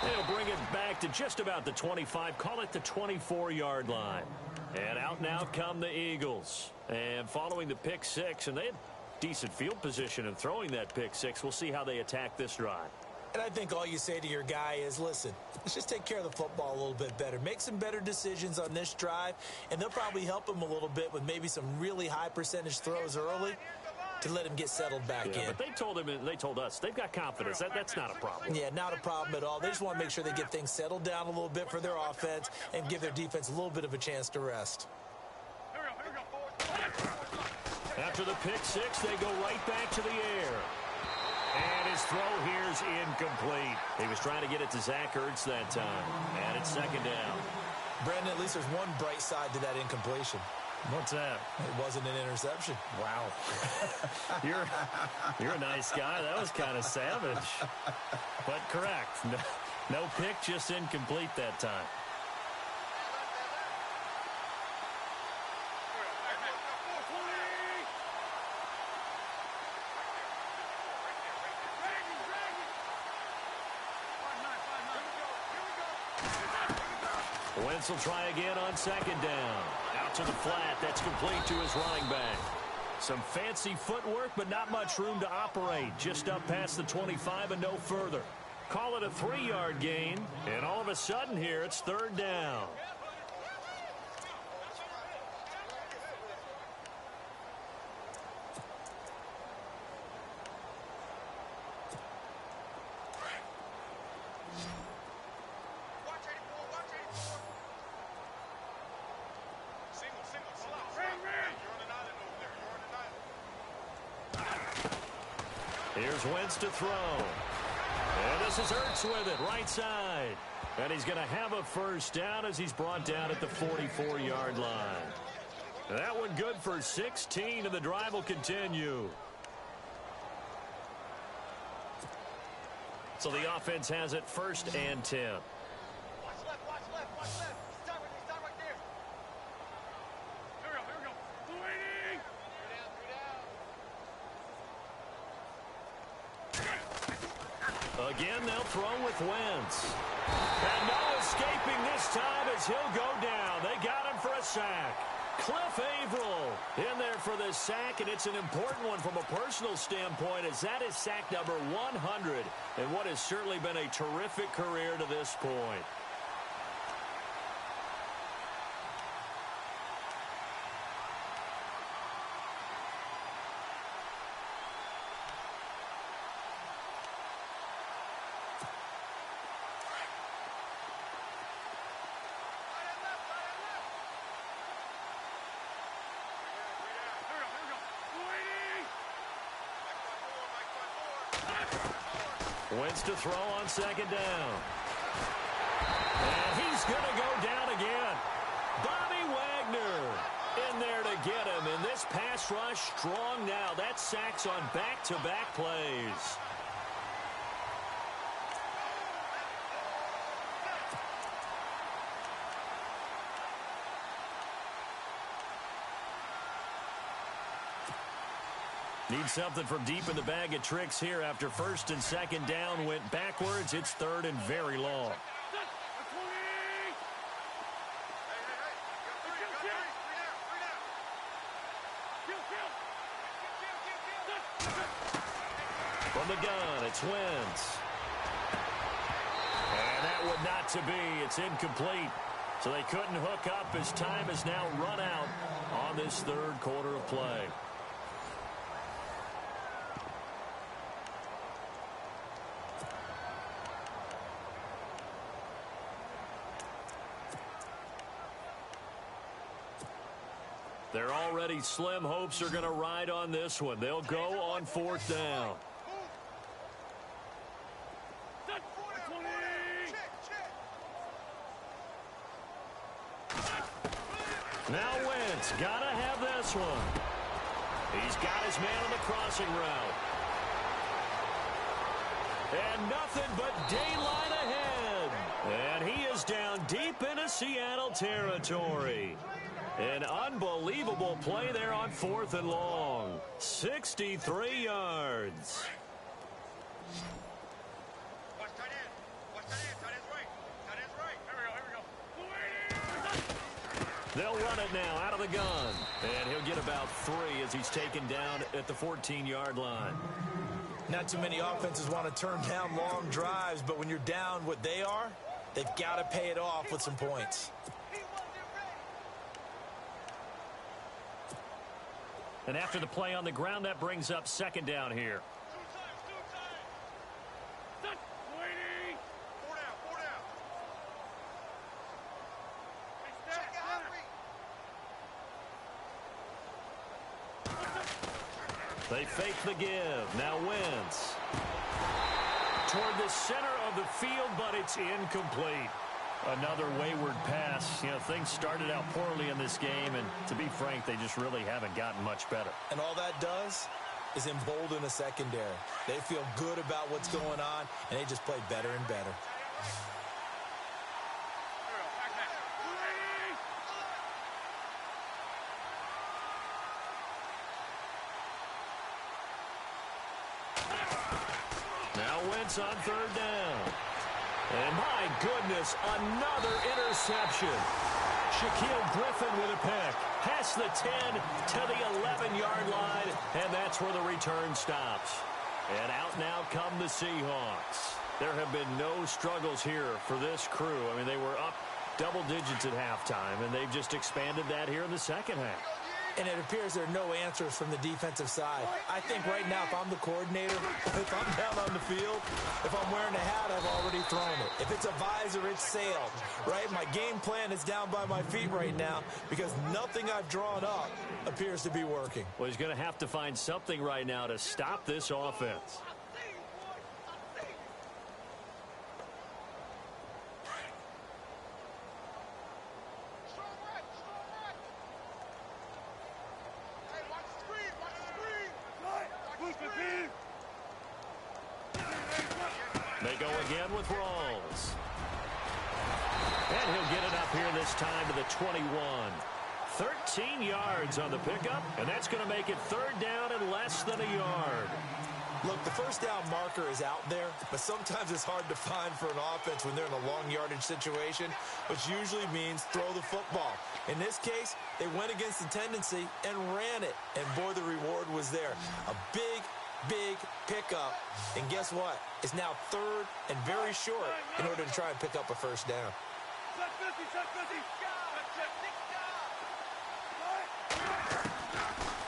Speaker 1: They'll bring it back to just about the 25. Call it the 24-yard line. And out now come the Eagles. And following the pick six, and they had decent field position in throwing that pick six. We'll see how they attack this drive.
Speaker 2: And I think all you say to your guy is, listen, let's just take care of the football a little bit better. Make some better decisions on this drive, and they'll probably help him a little bit with maybe some really high percentage throws early to let him get settled back in.
Speaker 1: But they told us they've got confidence. That's not a problem.
Speaker 2: Yeah, not a problem at all. They just want to make sure they get things settled down a little bit for their offense and give their defense a little bit of a chance to rest.
Speaker 1: After the pick six, they go right back to the air. And his throw here is incomplete. He was trying to get it to Zach Ertz that time. And it's second down.
Speaker 2: Brandon, at least there's one bright side to that incompletion.
Speaker 1: What's that?
Speaker 2: It wasn't an interception.
Speaker 1: Wow. You're a nice guy. That was kind of savage. But correct. No pick, just incomplete that time. Wentz will try again on second down. Out to the flat. That's complete to his running back. Some fancy footwork, but not much room to operate. Just up past the 25 and no further. Call it a 3-yard gain. And all of a sudden here, it's third down. Here's Wentz to throw. And this is Ertz with it, right side. And he's going to have a first down as he's brought down at the 44-yard line. That one good for 16, and the drive will continue. So the offense has it first and 10.
Speaker 3: Watch left, watch left, watch left. Stop right there. Here we go. Waiting.
Speaker 1: Again, they'll throw with Wentz. And no escaping this time as he'll go down. They got him for a sack. Cliff Averill in there for the sack, and it's an important one from a personal standpoint as that is sack number 100 and what has certainly been a terrific career to this point. Wentz to throw on second down. And he's going to go down again. Bobby Wagner in there to get him. And this pass rush strong now. That's sacks on back-to-back plays. Need something from deep in the bag of tricks here after first and second down went backwards. It's third and very long. From the gun, it's Wentz. And that would not to be. It's incomplete. So they couldn't hook up as time has now run out on this third quarter of play. They're already slim hopes are going to ride on this one. They'll go on fourth down. Now Wentz got to have this one. He's got his man on the crossing route. And nothing but daylight ahead. And he is down deep into Seattle territory. An unbelievable play there on fourth and long. 63 yards. They'll run it now out of the gun. And he'll get about 3 as he's taken down at the 14-yard line.
Speaker 2: Not too many offenses want to turn down long drives, but when you're down what they are, they've got to pay it off with some points.
Speaker 1: And after the play on the ground, that brings up second down here. They fake the give. Now Wentz. Toward the center of the field, but it's incomplete. Another wayward pass. You know, things started out poorly in this game, and to be frank, they just really haven't gotten much better.
Speaker 2: And all that does is embolden a secondary. They feel good about what's going on, and they just play better and better.
Speaker 1: Now Wentz on third down. And my goodness, another interception. Shaquille Griffin with a pick. Past the 10 to the 11-yard line, and that's where the return stops. And out now come the Seahawks. There have been no struggles here for this crew. I mean, they were up double digits at halftime, and they've just expanded that here in the second half.
Speaker 2: And it appears there are no answers from the defensive side. I think right now, if I'm the coordinator, if I'm down on the field, if I'm wearing a hat, I've already thrown it. If it's a visor, it's sailed, right? My game plan is down by my feet right now because nothing I've drawn up appears to be working.
Speaker 1: Well, he's going to have to find something right now to stop this offense. They go again with Rawls. And he'll get it up here this time to the 21. 13 yards on the pickup, and that's going to make it third down and less than a yard.
Speaker 2: Look, the first down marker is out there, but sometimes it's hard to find for an offense when they're in a long yardage situation, which usually means throw the football. In this case, they went against the tendency and ran it, and boy, the reward was there. A big pickup, and guess what? It's now third and very short in order to try and pick up a first down.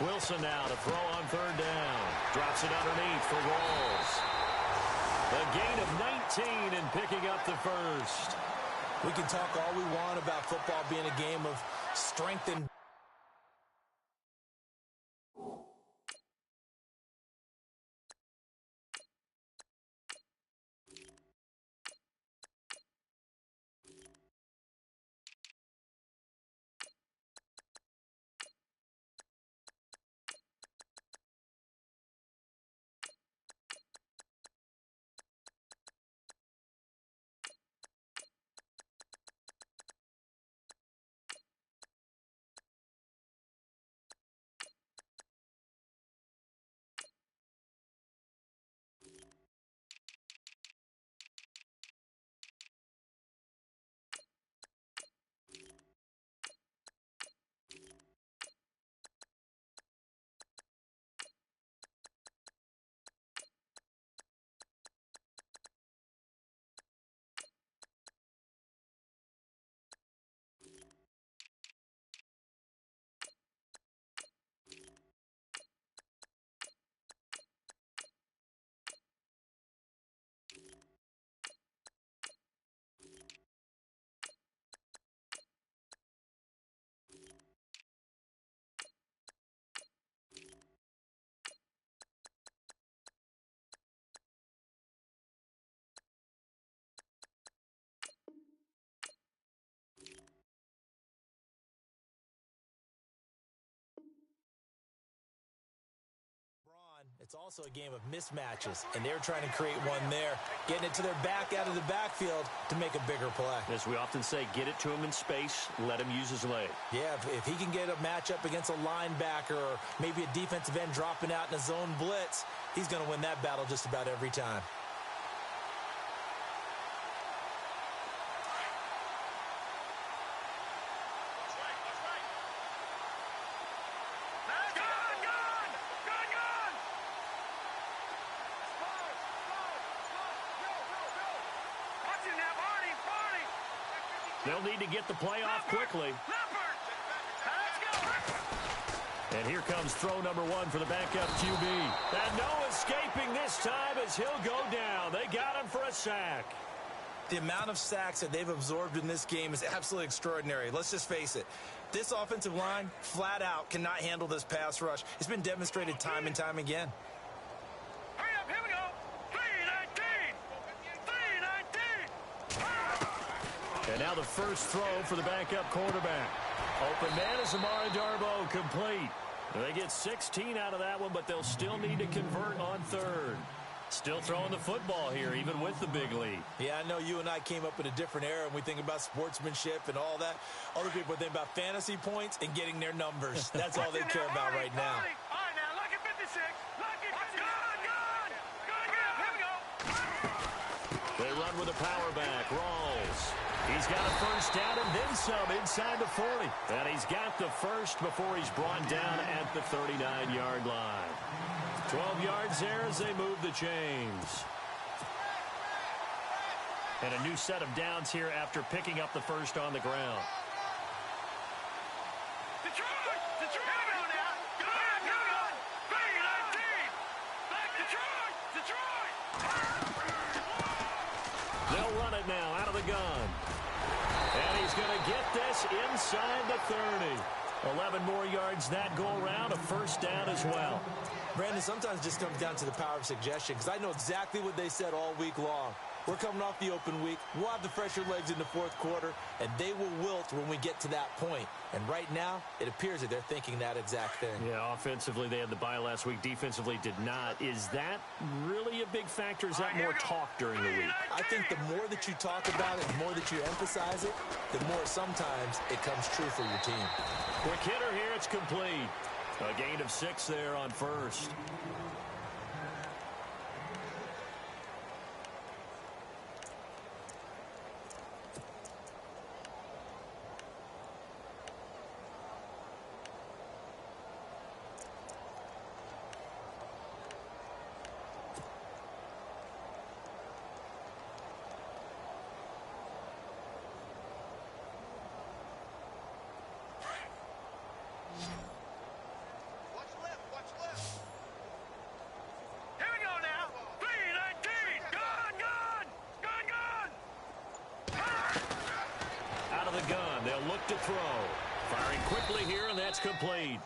Speaker 1: Wilson now to throw on third down. Drops it underneath for Rawls. A gain of 19 and picking up the first.
Speaker 2: We can talk all we want about football being a game of strength and It's also a game of mismatches, and they're trying to create one there, getting it to their back out of the backfield to make a bigger play.
Speaker 1: As we often say, get it to him in space, let him use his leg.
Speaker 2: Yeah, if he can get a matchup against a linebacker or maybe a defensive end dropping out in a zone blitz, he's going to win that battle just about every time.
Speaker 1: They'll need to get the play off quickly. And here comes throw number one for the backup QB. And no escaping this time as he'll go down. They got him for a sack.
Speaker 2: The amount of sacks that they've absorbed in this game is absolutely extraordinary. Let's just face it. This offensive line, flat out, cannot handle this pass rush. It's been demonstrated time and time again.
Speaker 3: Hurry up, here we go. 319. 319.
Speaker 1: And now the first throw for the backup quarterback. Open man is Amara Darbo, complete. They get 16 out of that one, but they'll still need to convert on third. Still throwing the football here, even with the big lead.
Speaker 2: Yeah, I know you and I came up in a different era, and we think about sportsmanship and all that. Other people think about fantasy points and getting their numbers. That's all they care about right now.
Speaker 3: All right, now, lucky 56. Lucky 56. Good, here we go.
Speaker 1: They run with a power back. Rawls. He's got a first down and then some inside the 40. And he's got the first before he's brought down at the 39-yard line. 12 yards there as they move the chains. And a new set of downs here after picking up the first on the ground.
Speaker 3: Detroit! Detroit! Here we go now. Good, here we go. 319. Back Detroit! Detroit!
Speaker 1: They'll run it now out of the gun. And he's going to get this inside the 30. 11 more yards that go around, a first down as well.
Speaker 2: Brandon, sometimes it just comes down to the power of suggestion, because I know exactly what they said all week long. We're coming off the open week. We'll have the fresher legs in the fourth quarter, and they will wilt when we get to that point. And right now, it appears that they're thinking that exact thing.
Speaker 1: Yeah, offensively, they had the bye last week. Defensively, did not. Is that really a big factor? Is that more talk during the week?
Speaker 2: I think the more that you talk about it, the more that you emphasize it, the more sometimes it comes true for your team.
Speaker 1: Quick hitter here, it's complete. A gain of 6 there on first.
Speaker 3: Watch left. Here we go now. 319. Gun.
Speaker 1: Out of the gun, they'll look to throw. Firing quickly here, and that's complete.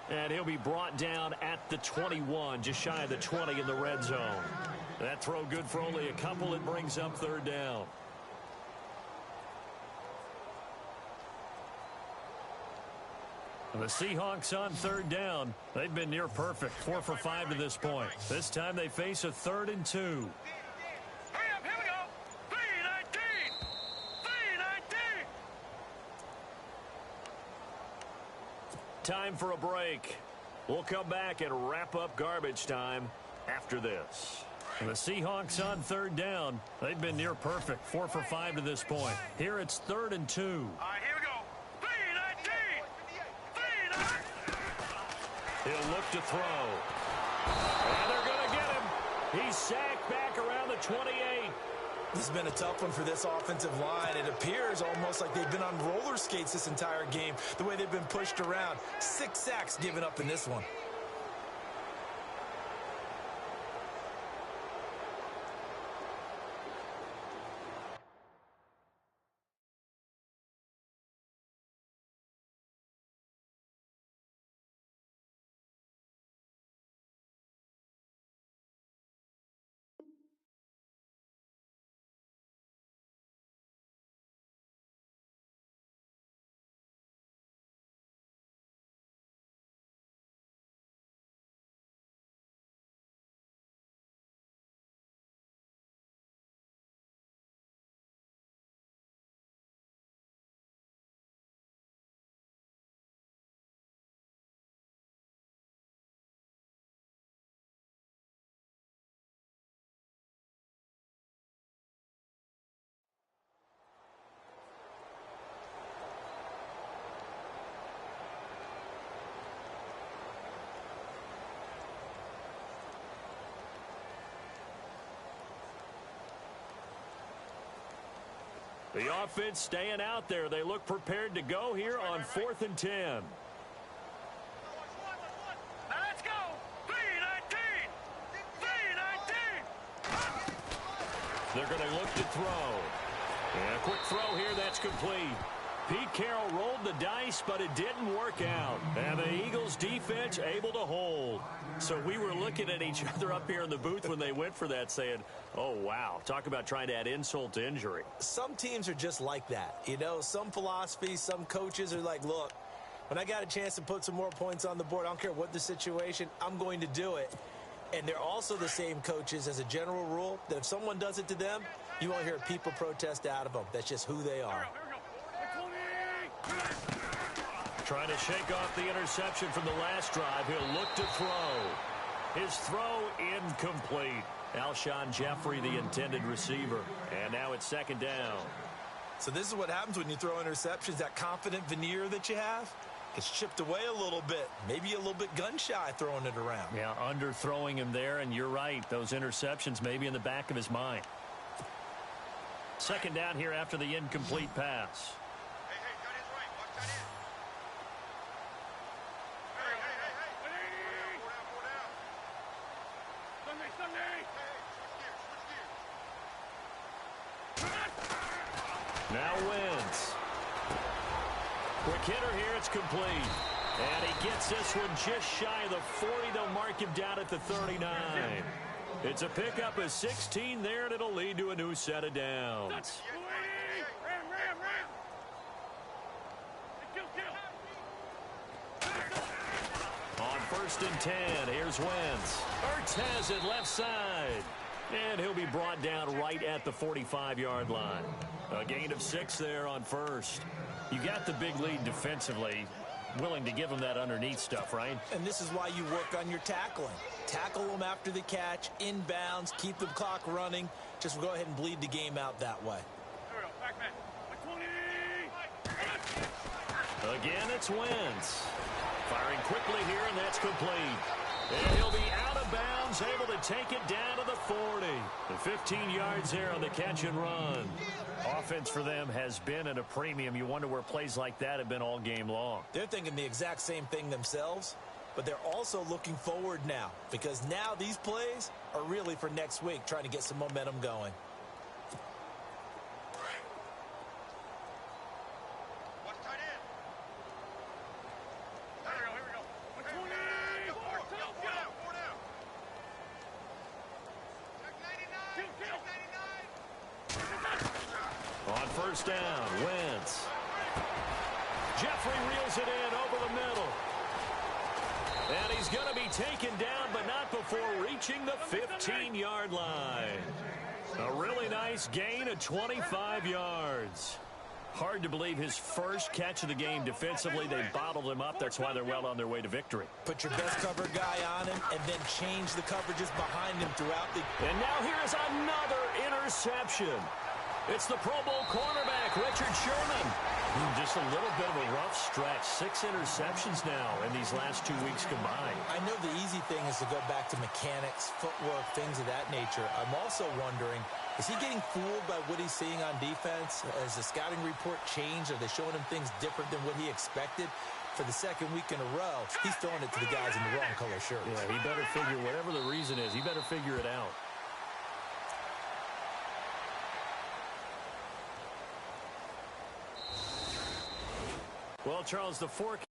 Speaker 1: And he'll be brought down at the 21, just shy of the 20 in the red zone. That throw good for only a couple. It brings up third down. The Seahawks on third down. They've been near perfect, 4 for 5 to this point. This time they face a 3rd and 2.
Speaker 3: Hurry up, here we go. 319. 319.
Speaker 1: Time for a break. We'll come back and wrap up garbage time after this. The Seahawks on third down. They've been near perfect, 4 for 5 to this point. Here it's 3rd and 2.
Speaker 3: All right, here we go. 319. 319.
Speaker 1: He'll look to throw. And they're going to get him. He's sacked back around the 28.
Speaker 2: This has been a tough one for this offensive line. It appears almost like they've been on roller skates this entire game, the way they've been pushed around. 6 sacks given up in this one.
Speaker 1: The offense staying out there. They look prepared to go here on 4th and 10.
Speaker 3: Now let's go. 3-19. 3-19.
Speaker 1: They're going to look to throw. And a quick throw here. That's complete. Pete Carroll rolled the dice, but it didn't work out. And the Eagles defense able to hold. So we were looking at each other up here in the booth when they went for that saying, oh, wow, talk about trying to add insult to injury.
Speaker 2: Some teams are just like that. You know, some philosophies, some coaches are like, look, when I got a chance to put some more points on the board, I don't care what the situation, I'm going to do it. And they're also the same coaches as a general rule that if someone does it to them, you won't hear people protest out of them. That's just who they are.
Speaker 1: Trying to shake off the interception from the last drive. He'll look to throw. His throw incomplete. Alshon Jeffrey, the intended receiver. And now it's 2nd down.
Speaker 2: So this is what happens when you throw interceptions. That confident veneer that you have gets chipped away a little bit. Maybe a little bit gun-shy throwing it around.
Speaker 1: Yeah, underthrowing him there, and you're right. Those interceptions may be in the back of his mind. 2nd down here after the incomplete pass. Now Wentz. Quick hitter here, it's complete. And he gets this one just shy of the 40. They'll mark him down at the 39. It's a pickup of 16 there, and it'll lead to a new set of downs. On 1st and 10, here's Wentz. Ertz has it left side. And he'll be brought down right at the 45-yard line. A gain of 6 there on 1st. You got the big lead defensively. Willing to give him that underneath stuff, right?
Speaker 2: And this is why you work on your tackling. Tackle them after the catch, inbounds, keep the clock running. Just go ahead and bleed the game out that way.
Speaker 1: Again, it's Wentz. Firing quickly here, and that's complete. And he'll be out of bounds, able to take it down to the 40. The 15 yards there on the catch and run. Offense for them has been at a premium. You wonder where plays like that have been all game long.
Speaker 2: They're thinking the exact same thing themselves, but they're also looking forward now because now these plays are really for next week, trying to get some momentum going.
Speaker 1: On 1st down, Wentz. Jeffrey reels it in over the middle. And he's going to be taken down, but not before reaching the 15-yard line. A really nice gain of 25 yards. Hard to believe his first catch of the game defensively. They bottled him up. That's why they're well on their way to victory.
Speaker 2: Put your best cover guy on him and then change the coverages behind him throughout the...
Speaker 1: And now here's another interception. It's the Pro Bowl cornerback, Richard Sherman. Just a little bit of a rough stretch. 6 interceptions now in these last 2 weeks combined.
Speaker 2: I know the easy thing is to go back to mechanics, footwork, things of that nature. I'm also wondering, is he getting fooled by what he's seeing on defense? Has the scouting report changed? Are they showing him things different than what he expected? For the 2nd week in a row, he's throwing it to the guys in the wrong color shirts.
Speaker 1: Yeah, he better figure, whatever the reason is, he better figure it out. Well, Charles, the forecast